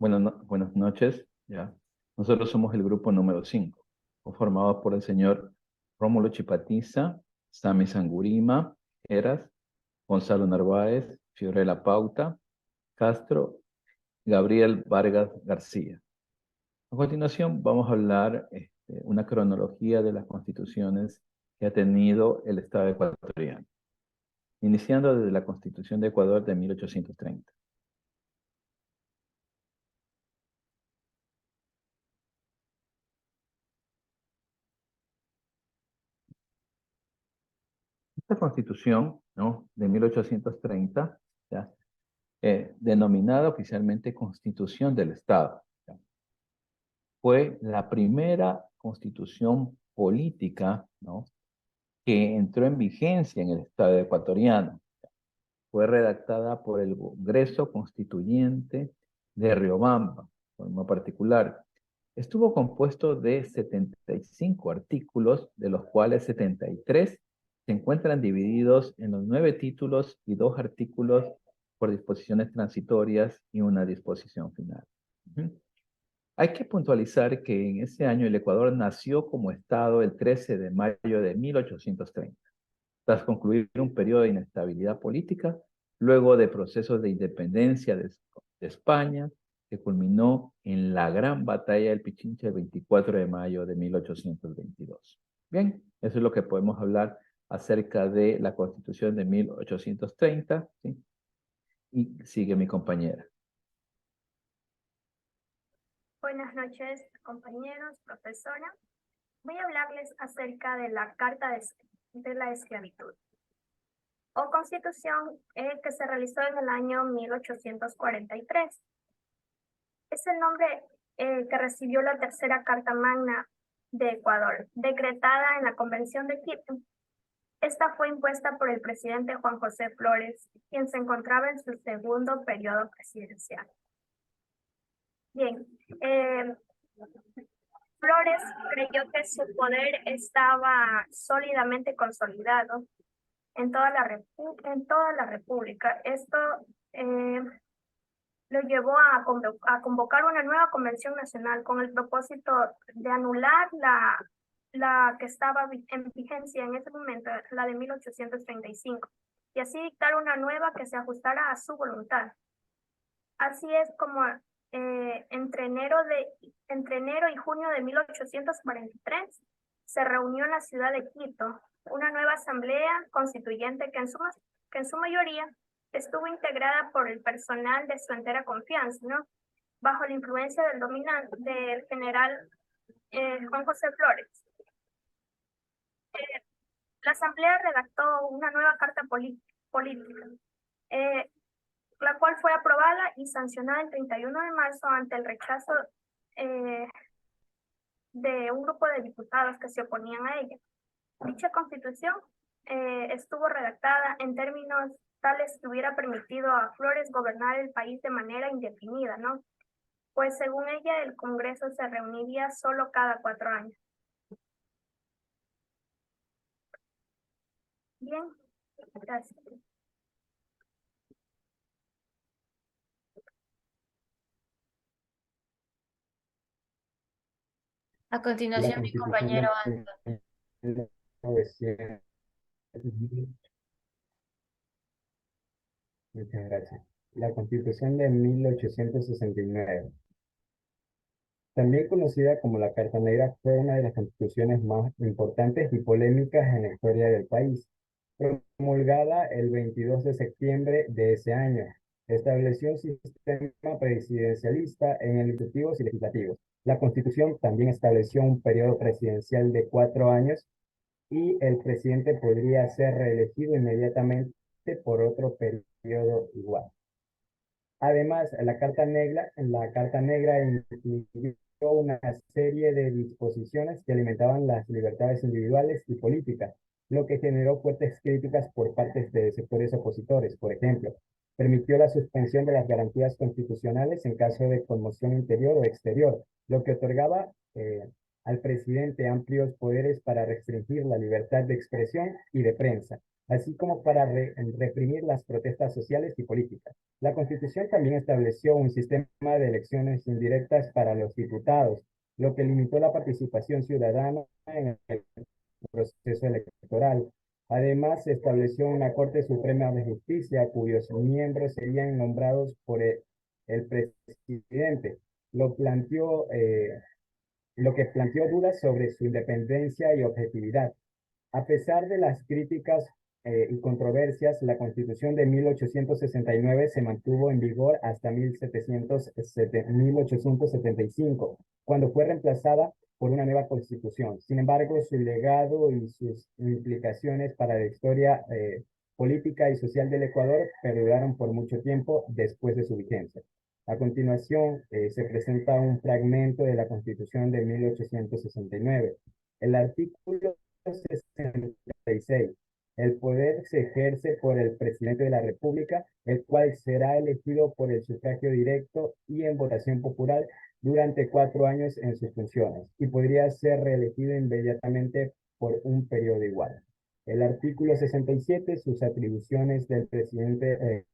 Buenas noches. Ya. Nosotros somos el grupo número 5, conformados por el señor Rómulo Chipatiza, Sami Sangurima, Eras, Gonzalo Narváez, Fiorella Pauta, Castro, Gabriel Vargas García. A continuación vamos a hablar una cronología de las constituciones que ha tenido el Estado ecuatoriano, iniciando desde la Constitución de Ecuador de 1830. Esta constitución, ¿no?, de 1830, ¿ya?, denominada oficialmente Constitución del Estado, ¿ya?, fue la primera constitución política, ¿no?, que entró en vigencia en el Estado ecuatoriano. Fue redactada por el Congreso Constituyente de Riobamba, en forma particular. Estuvo compuesto de 75 artículos, de los cuales 73 se encuentran divididos en los 9 títulos y 2 artículos por disposiciones transitorias y una disposición final. Hay que puntualizar que en ese año el Ecuador nació como Estado el 13 de mayo de 1830, tras concluir un periodo de inestabilidad política, luego de procesos de independencia de España, que culminó en la gran batalla del Pichincha el 24 de mayo de 1822. Bien, eso es lo que podemos hablar acerca de la Constitución de 1830, ¿sí? Y sigue mi compañera. Buenas noches, compañeros, profesora. Voy a hablarles acerca de la Carta de la Esclavitud o Constitución que se realizó en el año 1843. Es el nombre que recibió la tercera Carta Magna de Ecuador, decretada en la Convención de Quito. Esta fue impuesta por el presidente Juan José Flores, quien se encontraba en su segundo periodo presidencial. Bien, Flores creyó que su poder estaba sólidamente consolidado en toda la República. Esto lo llevó a convocar una nueva convención nacional con el propósito de anular la que estaba en vigencia en ese momento, la de 1835, y así dictar una nueva que se ajustara a su voluntad. Así es como entre enero y junio de 1843 se reunió en la ciudad de Quito una nueva asamblea constituyente que en su mayoría estuvo integrada por el personal de su entera confianza, ¿no?, bajo la influencia del general Juan José Flores. La asamblea redactó una nueva carta política, la cual fue aprobada y sancionada el 31 de marzo ante el rechazo de un grupo de diputados que se oponían a ella. Dicha constitución estuvo redactada en términos tales que hubiera permitido a Flores gobernar el país de manera indefinida, ¿no?, pues según ella el Congreso se reuniría solo cada 4 años. Bien, gracias. A continuación, mi compañero Anton. Muchas gracias. La Constitución de 1869, también conocida como la Carta Negra, fue una de las constituciones más importantes y polémicas en la historia del país. Promulgada el 22 de septiembre de ese año, estableció un sistema presidencialista en el Ejecutivo y Legislativo. La Constitución también estableció un periodo presidencial de 4 años y el presidente podría ser reelegido inmediatamente por otro periodo igual. Además, la Carta Negra incluyó una serie de disposiciones que alimentaban las libertades individuales y políticas, lo que generó fuertes críticas por parte de sectores opositores. Por ejemplo, permitió la suspensión de las garantías constitucionales en caso de conmoción interior o exterior, lo que otorgaba al presidente amplios poderes para restringir la libertad de expresión y de prensa. así como para reprimir las protestas sociales y políticas. La Constitución también estableció un sistema de elecciones indirectas para los diputados, lo que limitó la participación ciudadana en el proceso electoral. Además, se estableció una Corte Suprema de Justicia cuyos miembros serían nombrados por el presidente, lo planteó lo que planteó dudas sobre su independencia y objetividad. A pesar de las críticas y controversias, la Constitución de 1869 se mantuvo en vigor hasta 1875, cuando fue reemplazada por una nueva Constitución. Sin embargo, su legado y sus implicaciones para la historia política y social del Ecuador perduraron por mucho tiempo después de su vigencia. A continuación, se presenta un fragmento de la Constitución de 1869. El artículo 66. El poder se ejerce por el presidente de la República, el cual será elegido por el sufragio directo y en votación popular durante 4 años en sus funciones y podría ser reelegido inmediatamente por un periodo igual. El artículo 67, sus atribuciones del presidente,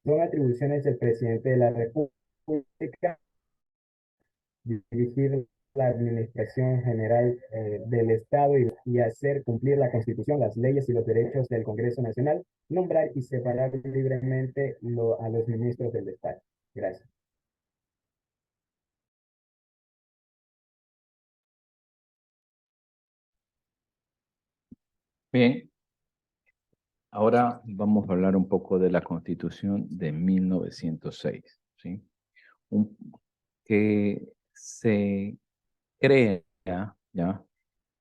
son atribuciones del presidente de la República, dirigir la administración general del Estado y hacer cumplir la Constitución, las leyes y los derechos del Congreso Nacional, nombrar y separar libremente a los ministros del Estado. Gracias. Bien, ahora vamos a hablar un poco de la Constitución de 1906, ¿sí? Que se crea, ¿ya?,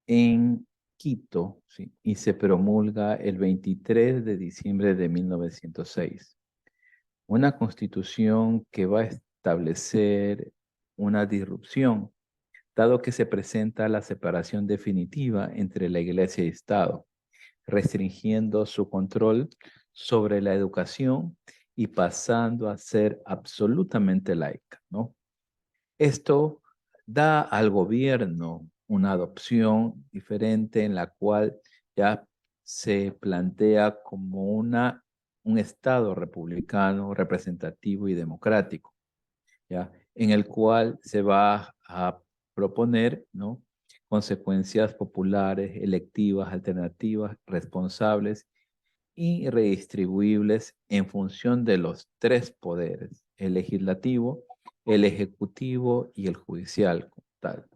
en Quito, ¿sí?, y se promulga el 23 de diciembre de 1906. Una constitución que va a establecer una disrupción, dado que se presenta la separación definitiva entre la Iglesia y Estado, restringiendo su control sobre la educación y pasando a ser absolutamente laica, ¿no? Esto da al gobierno una adopción diferente en la cual ya se plantea como un Estado republicano, representativo y democrático, ¿ya?, en el cual se va a proponer, ¿no?, consecuencias populares, electivas, alternativas, responsables y redistribuibles en función de los 3 poderes: el legislativo, el ejecutivo y el judicial como tal,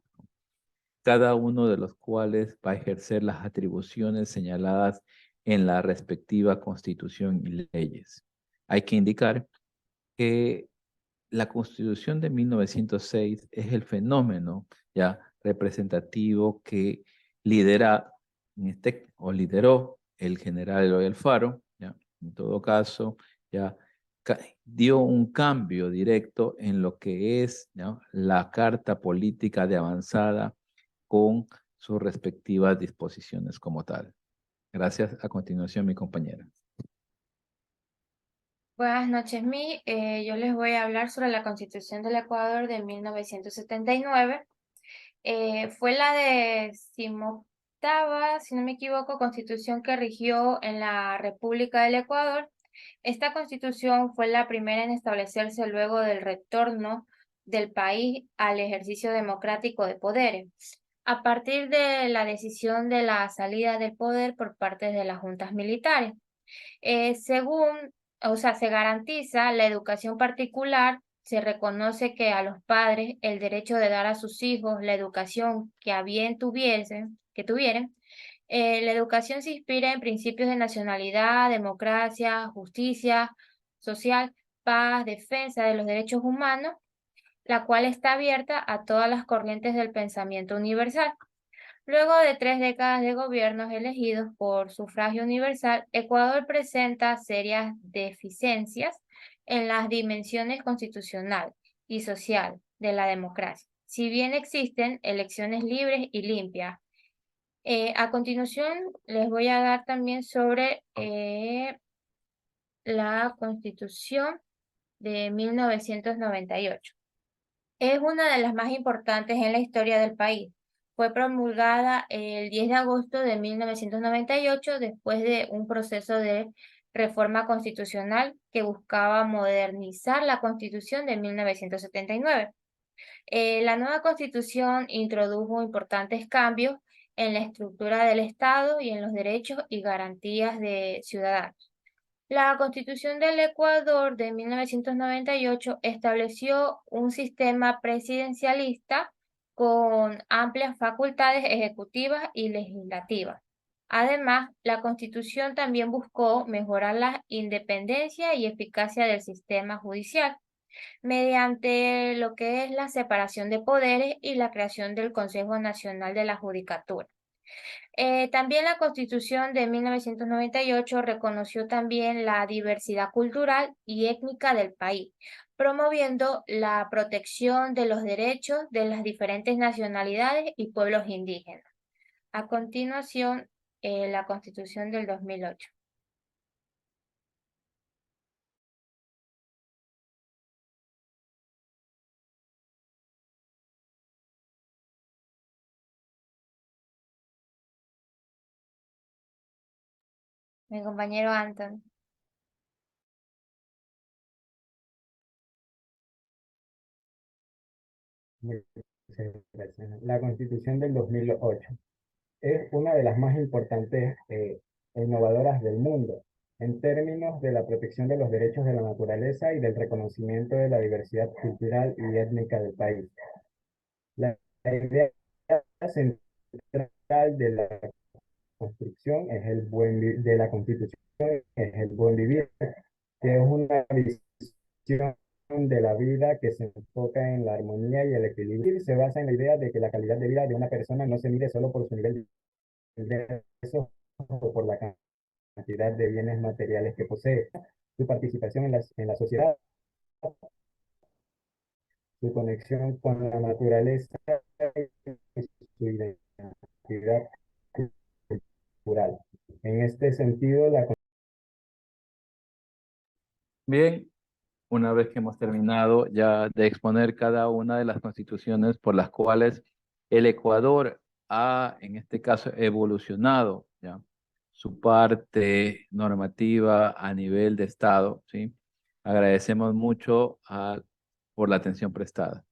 cada uno de los cuales va a ejercer las atribuciones señaladas en la respectiva Constitución y leyes. Hay que indicar que la Constitución de 1906 es el fenómeno ya representativo que lidera, lideró el general Eloy Alfaro, ¿ya? En todo caso, ya dio un cambio directo en lo que es, ¿no?, la carta política de avanzada con sus respectivas disposiciones como tal. Gracias. A continuación, mi compañera. Buenas noches, yo les voy a hablar sobre la Constitución del Ecuador de 1979. Fue la 18ª, si no me equivoco, constitución que rigió en la República del Ecuador. Esta constitución fue la primera en establecerse luego del retorno del país al ejercicio democrático de poderes, a partir de la decisión de la salida del poder por parte de las juntas militares. Se garantiza la educación particular, se reconoce que a los padres el derecho de dar a sus hijos la educación que a bien tuvieran. La educación se inspira en principios de nacionalidad, democracia, justicia social, paz, defensa de los derechos humanos, la cual está abierta a todas las corrientes del pensamiento universal. Luego de 3 décadas de gobiernos elegidos por sufragio universal, Ecuador presenta serias deficiencias en las dimensiones constitucional y social de la democracia, si bien existen elecciones libres y limpias. A continuación, les voy a dar también sobre la Constitución de 1998. Es una de las más importantes en la historia del país, fue promulgada el 10 de agosto de 1998 después de un proceso de reforma constitucional que buscaba modernizar la Constitución de 1979. La nueva Constitución introdujo importantes cambios en la estructura del Estado y en los derechos y garantías de ciudadanos. La Constitución del Ecuador de 1998 estableció un sistema presidencialista con amplias facultades ejecutivas y legislativas. Además, la Constitución también buscó mejorar la independencia y eficacia del sistema judicial mediante lo que es la separación de poderes y la creación del Consejo Nacional de la Judicatura. También la Constitución de 1998 reconoció también la diversidad cultural y étnica del país, promoviendo la protección de los derechos de las diferentes nacionalidades y pueblos indígenas. A continuación, la Constitución del 2008. Mi compañero Anton. Muchas gracias. La Constitución del 2008 es una de las más importantes e innovadoras del mundo en términos de la protección de los derechos de la naturaleza y del reconocimiento de la diversidad cultural y étnica del país. La idea central de la construcción es de la Constitución es el buen vivir, que es una visión de la vida que se enfoca en la armonía y el equilibrio. Se basa en la idea de que la calidad de vida de una persona no se mide solo por su nivel de ingresos o por la cantidad de bienes materiales que posee. Su participación en la sociedad, su conexión con la naturaleza y su identidad cultural. En este sentido, Bien, una vez que hemos terminado ya de exponer cada una de las constituciones por las cuales el Ecuador ha, en este caso, evolucionado, ¿ya? Su parte normativa a nivel de Estado, ¿sí? Agradecemos mucho por la atención prestada.